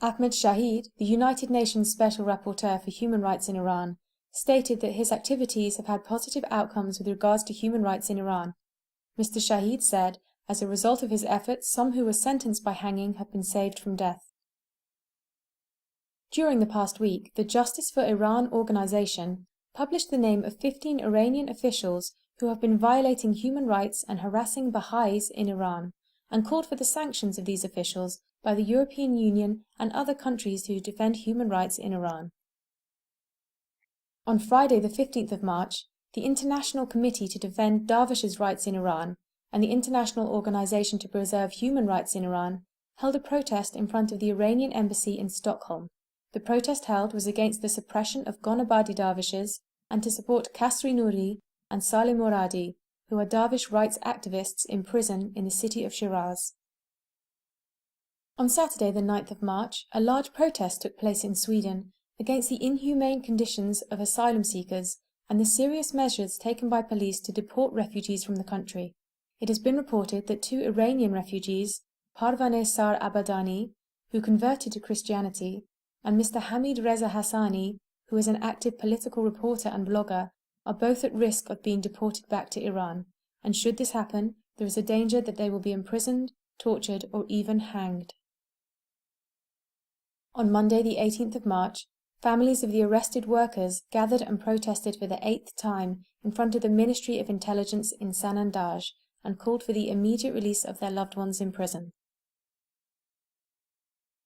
Ahmed Shahid, the United Nations Special Rapporteur for Human Rights in Iran, stated that his activities have had positive outcomes with regards to human rights in Iran. Mr. Shahid said, as a result of his efforts, some who were sentenced by hanging have been saved from death. During the past week, the Justice for Iran organization published the name of 15 Iranian officials who have been violating human rights and harassing Baha'is in Iran, and called for the sanctions of these officials by the European Union and other countries who defend human rights in Iran. On Friday, the 15th of March, the International Committee to Defend Dervishes' Rights in Iran and the International Organization to Preserve Human Rights in Iran held a protest in front of the Iranian embassy in Stockholm. The protest held was against the suppression of Gonabadi dervishes and to support Kasri Nouri and Saleh Moradi, who are dervish rights activists in prison in the city of Shiraz. On Saturday, the 9th of March, a large protest took place in Sweden against the inhumane conditions of asylum seekers and the serious measures taken by police to deport refugees from the country. It has been reported that 2 Iranian refugees, Parvaneh Sar Abadani, who converted to Christianity, and Mr. Hamid Reza Hassani, who is an active political reporter and blogger, are both at risk of being deported back to Iran, and should this happen, there is a danger that they will be imprisoned, tortured, or even hanged. On Monday, the 18th of March, families of the arrested workers gathered and protested for the 8th time in front of the Ministry of Intelligence in Sanandaj and called for the immediate release of their loved ones in prison.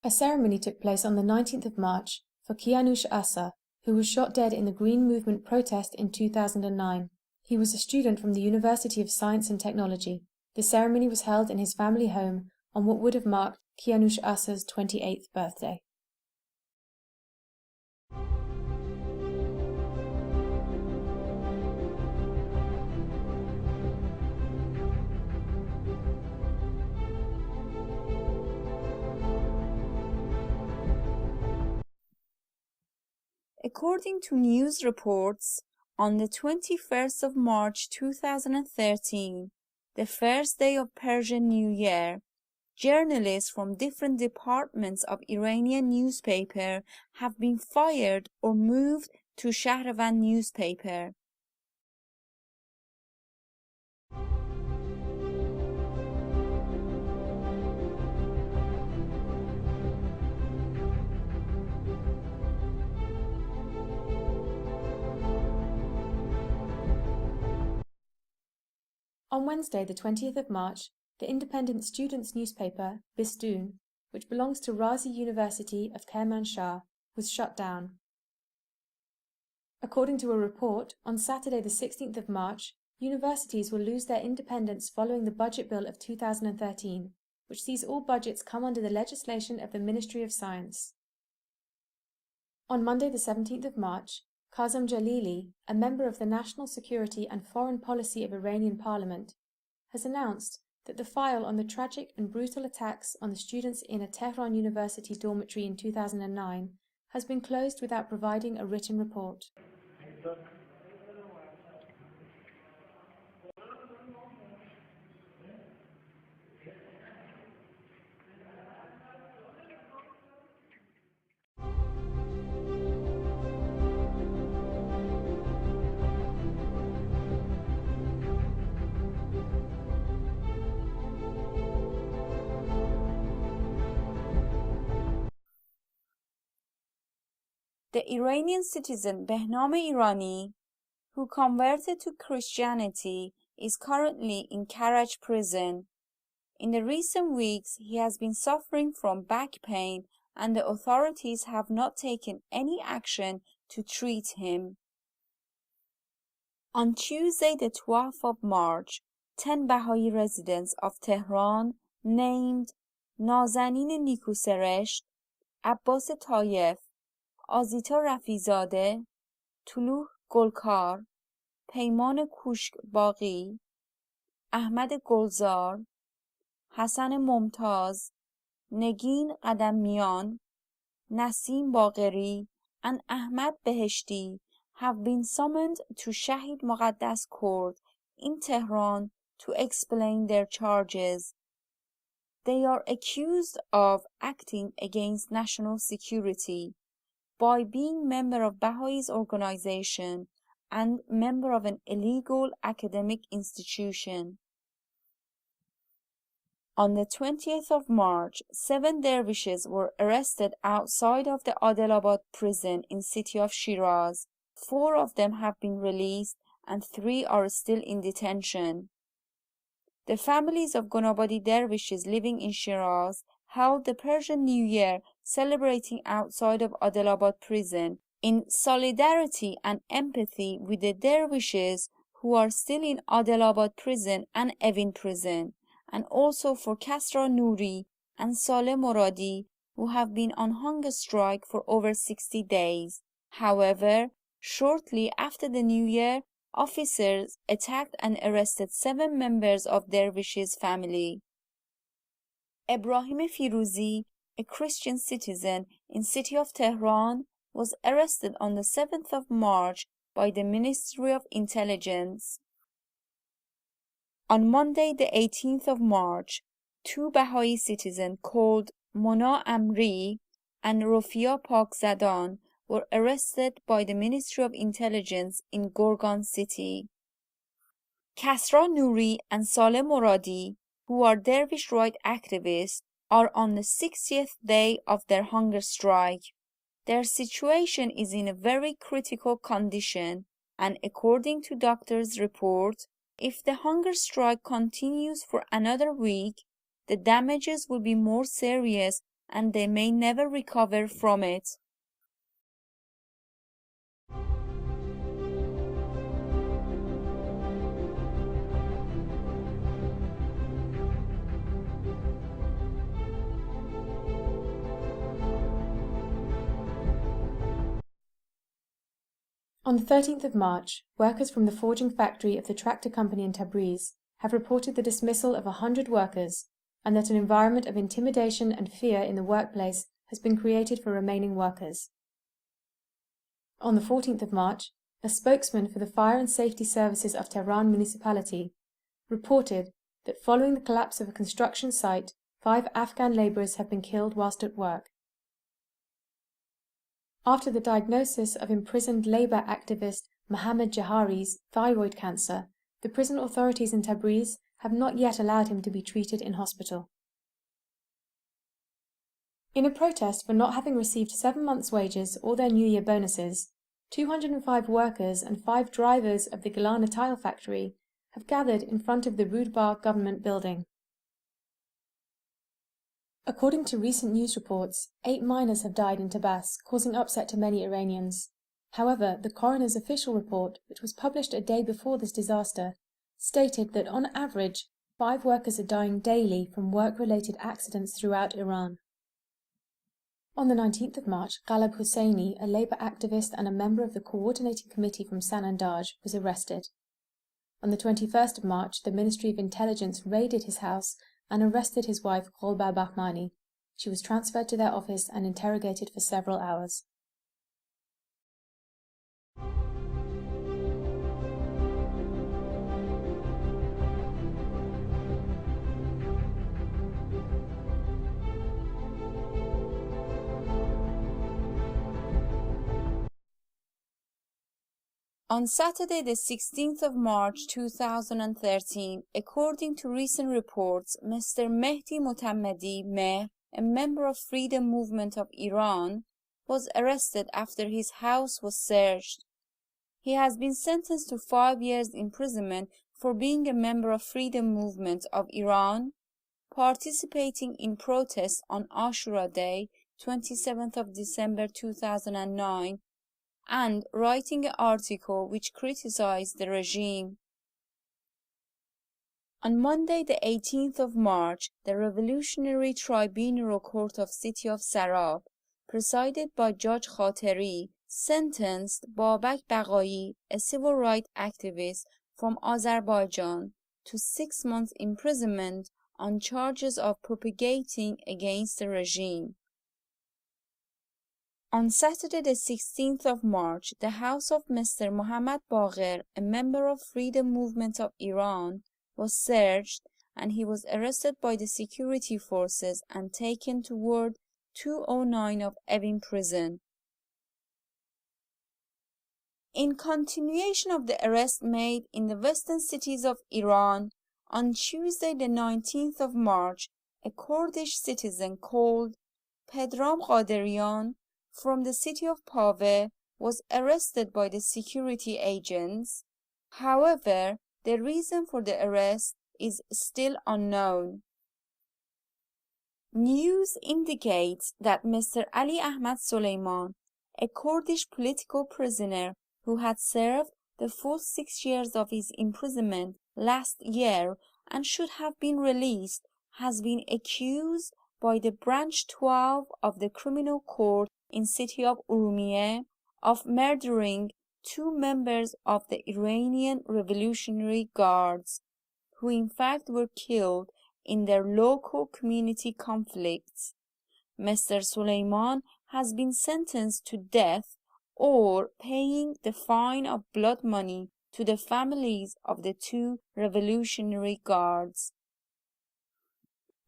A ceremony took place on the 19th of March for Kianush Asa, who was shot dead in the Green Movement protest in 2009. He was a student from the University of Science and Technology. The ceremony was held in his family home on what would have marked Kianush Asa's 28th birthday. According to news reports, on the 21st of March 2013, the first day of Persian New Year, journalists from different departments of Iranian newspaper have been fired or moved to Shahrevand newspaper. On Wednesday, the 20th of March, the independent students' newspaper, Bistun, which belongs to Razi University of Kermanshah, was shut down. According to a report, on Saturday, the 16th of March, universities will lose their independence following the Budget Bill of 2013, which sees all budgets come under the legislation of the Ministry of Science. On Monday, the 17th of March, Kazem Jalili, a member of the National Security and Foreign Policy of Iranian Parliament, has announced that the file on the tragic and brutal attacks on the students in a Tehran University dormitory in 2009 has been closed without providing a written report. The Iranian citizen Behnam Irani, who converted to Christianity, is currently in Karaj prison. In the recent weeks, he has been suffering from back pain and the authorities have not taken any action to treat him. On Tuesday, the 12th of March, 10 Baha'i residents of Tehran named Nazanin Nikuseresht, Abbas Tayef, آزیتا رفیزاده، طلوع گلکار، پیمان کوشک باقی، احمد گلزار، حسن ممتاز، نگین قدمیان, Nasim Bagheri, and Ahmad Beheshti have been summoned to Shahid Muqaddas Court in Tehran to explain their charges. They are accused of acting against national security by being member of Baha'is organization and member of an illegal academic institution. On the 20th of March, 7 dervishes were arrested outside of the Adilabad prison in city of Shiraz. 4 of them have been released and 3 are still in detention. The families of Gonabadi dervishes living in Shiraz held the Persian New Year celebrating outside of Adilabad prison in solidarity and empathy with the dervishes who are still in Adilabad prison and Evin prison, and also for Kasra Nouri and Saleh Moradi, who have been on hunger strike for over 60 days. However, shortly after the New Year, officers attacked and arrested 7 members of dervishes' family. Ibrahim Firuzi, a Christian citizen in city of Tehran, was arrested on the 7th of March by the Ministry of Intelligence. On Monday, the 18th of March, 2 Baha'i citizens called Mona Amri and Rofia Pakzadan were arrested by the Ministry of Intelligence in Gorgan City. Kasra Nouri and Saleh Moradi, who are dervish right activists, are on the 60th day of their hunger strike. Their situation is in a very critical condition, and according to doctors' report, if the hunger strike continues for another week, the damages will be more serious and they may never recover from it. On the 13th of March, workers from the forging factory of the tractor company in Tabriz have reported the dismissal of 100 workers and that an environment of intimidation and fear in the workplace has been created for remaining workers. On the 14th of March, a spokesman for the Fire and Safety Services of Tehran municipality reported that following the collapse of a construction site, 5 Afghan labourers have been killed whilst at work. After the diagnosis of imprisoned labour activist Mohammed Jahari's thyroid cancer, the prison authorities in Tabriz have not yet allowed him to be treated in hospital. In a protest for not having received 7 months' wages or their New Year bonuses, 205 workers and 5 drivers of the Gilana tile factory have gathered in front of the Rudbar government building. According to recent news reports, 8 miners have died in Tabas, causing upset to many Iranians. However, the coroner's official report, which was published a day before this disaster, stated that on average, 5 workers are dying daily from work-related accidents throughout Iran. On the 19th of March, Ghalib Husseini, a labour activist and a member of the coordinating committee from Sanandaj, was arrested. On the 21st of March, the Ministry of Intelligence raided his house and arrested his wife Gulba Bahmani. She was transferred to their office and interrogated for several hours. On Saturday, the 16th of March 2013, according to recent reports, Mr. Mehdi Motammadi Mehr, a member of Freedom Movement of Iran, was arrested after his house was searched. He has been sentenced to 5 years imprisonment for being a member of Freedom Movement of Iran, participating in protests on Ashura Day, 27th of December 2009, and writing an article which criticized the regime. On Monday, the 18th of March, the Revolutionary Tribunal Court of City of Sarab, presided by Judge Khateri, sentenced Babak Baghai, a civil rights activist from Azerbaijan, to 6 months imprisonment on charges of propagating against the regime. On Saturday, the 16th of March, the house of Mr. Mohammad Bagher, a member of Freedom Movement of Iran, was searched and he was arrested by the security forces and taken to Ward 209 of Evin prison. In continuation of the arrest made in the western cities of Iran, on Tuesday the 19th of March, a Kurdish citizen called Pedram Qaderian from the city of Pave was arrested by the security agents. However, the reason for the arrest is still unknown. News indicates that Mr. Ali Ahmad Suleiman, a Kurdish political prisoner who had served the full 6 years of his imprisonment last year and should have been released, has been accused by the Branch 12 of the Criminal Court in city of Urumiyeh of murdering 2 members of the Iranian Revolutionary Guards, who in fact were killed in their local community conflicts. Mr. Suleiman has been sentenced to death or paying the fine of blood money to the families of the 2 Revolutionary Guards.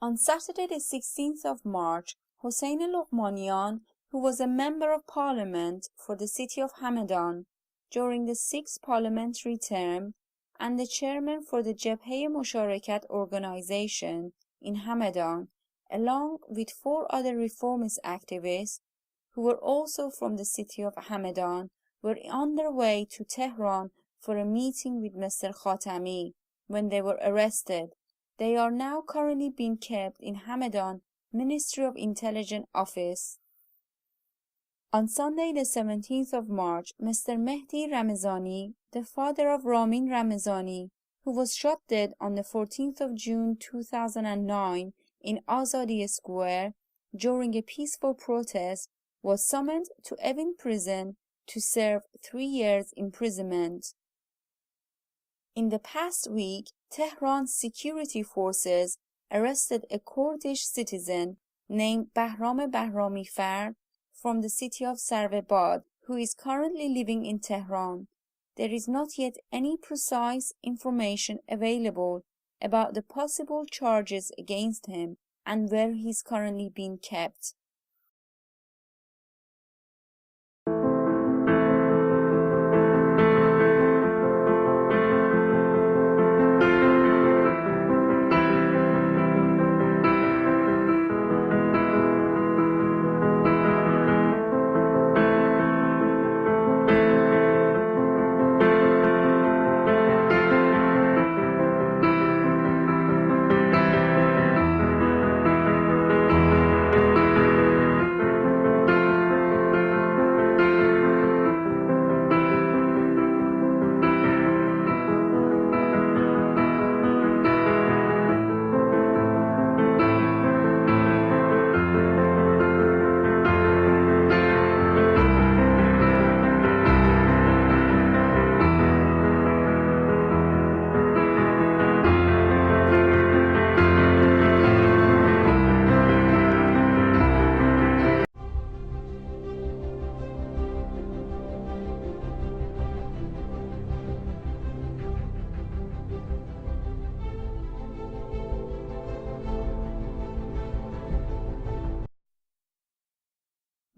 On Saturday the 16th of March, Hossein Luqmanian, who was a member of parliament for the city of Hamadan during the 6th parliamentary term and the chairman for the Jabhe Musharakat organization in Hamadan, along with 4 other reformist activists who were also from the city of Hamadan, were on their way to Tehran for a meeting with Mr. Khatami when they were arrested. They are now currently being kept in Hamadan Ministry of Intelligence office. On Sunday the 17th of March, Mr. Mehdi Ramazani, the father of Ramin Ramazani, who was shot dead on the 14th of June 2009 in Azadi Square during a peaceful protest, was summoned to Evin prison to serve 3 years imprisonment. In the past week, Tehran's security forces arrested a Kurdish citizen named Bahram Bahrami Fard from the city of Sarvabad, who is currently living in Tehran. There is not yet any precise information available about the possible charges against him and where he is currently being kept.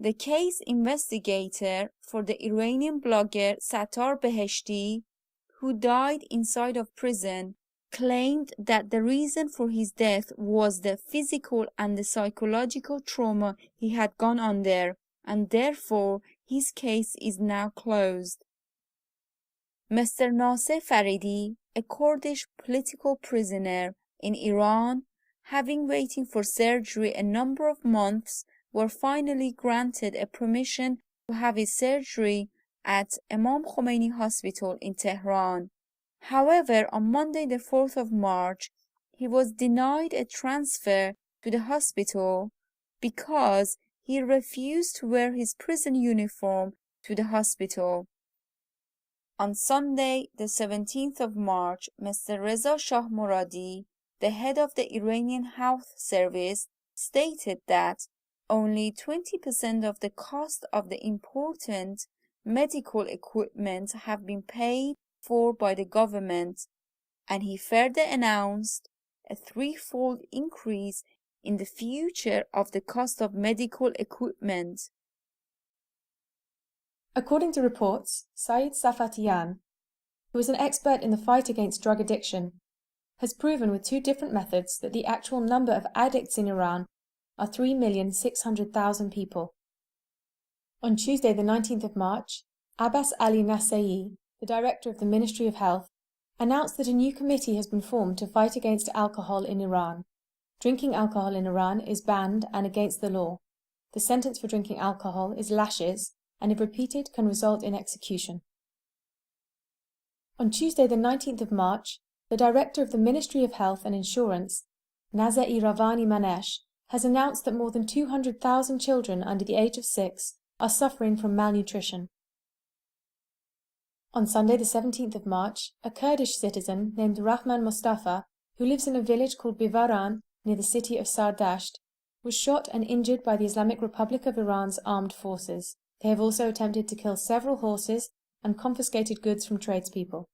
The case investigator for the Iranian blogger Sattar Beheshti, who died inside of prison, claimed that the reason for his death was the physical and the psychological trauma he had gone under, and therefore his case is now closed. Mr. Nasser Faridi, a Kurdish political prisoner in Iran, having waiting for surgery a number of months, were finally granted a permission to have his surgery at Imam Khomeini Hospital in Tehran. However, on Monday the 4th of March, he was denied a transfer to the hospital because he refused to wear his prison uniform to the hospital. On Sunday the 17th of March, Mr. Reza Shah Moradi, the head of the Iranian Health Service, stated that only 20% of the cost of the important medical equipment have been paid for by the government, and he further announced a threefold increase in the future of the cost of medical equipment. According to reports, Saeed Safatiyan, who is an expert in the fight against drug addiction, has proven with two different methods that the actual number of addicts in Iran are 3,600,000 people. On Tuesday, the 19th of March, Abbas Ali Nassei, the director of the Ministry of Health, announced that a new committee has been formed to fight against alcohol in Iran. Drinking alcohol in Iran is banned and against the law. The sentence for drinking alcohol is lashes, and if repeated can result in execution. On Tuesday, the 19th of March, the director of the Ministry of Health and Insurance, Nazai Ravani Manesh, has announced that more than 200,000 children under the age of 6 are suffering from malnutrition. On Sunday, the 17th of March, a Kurdish citizen named Rahman Mustafa, who lives in a village called Bivaran near the city of Sardasht, was shot and injured by the Islamic Republic of Iran's armed forces. They have also attempted to kill several horses and confiscated goods from tradespeople.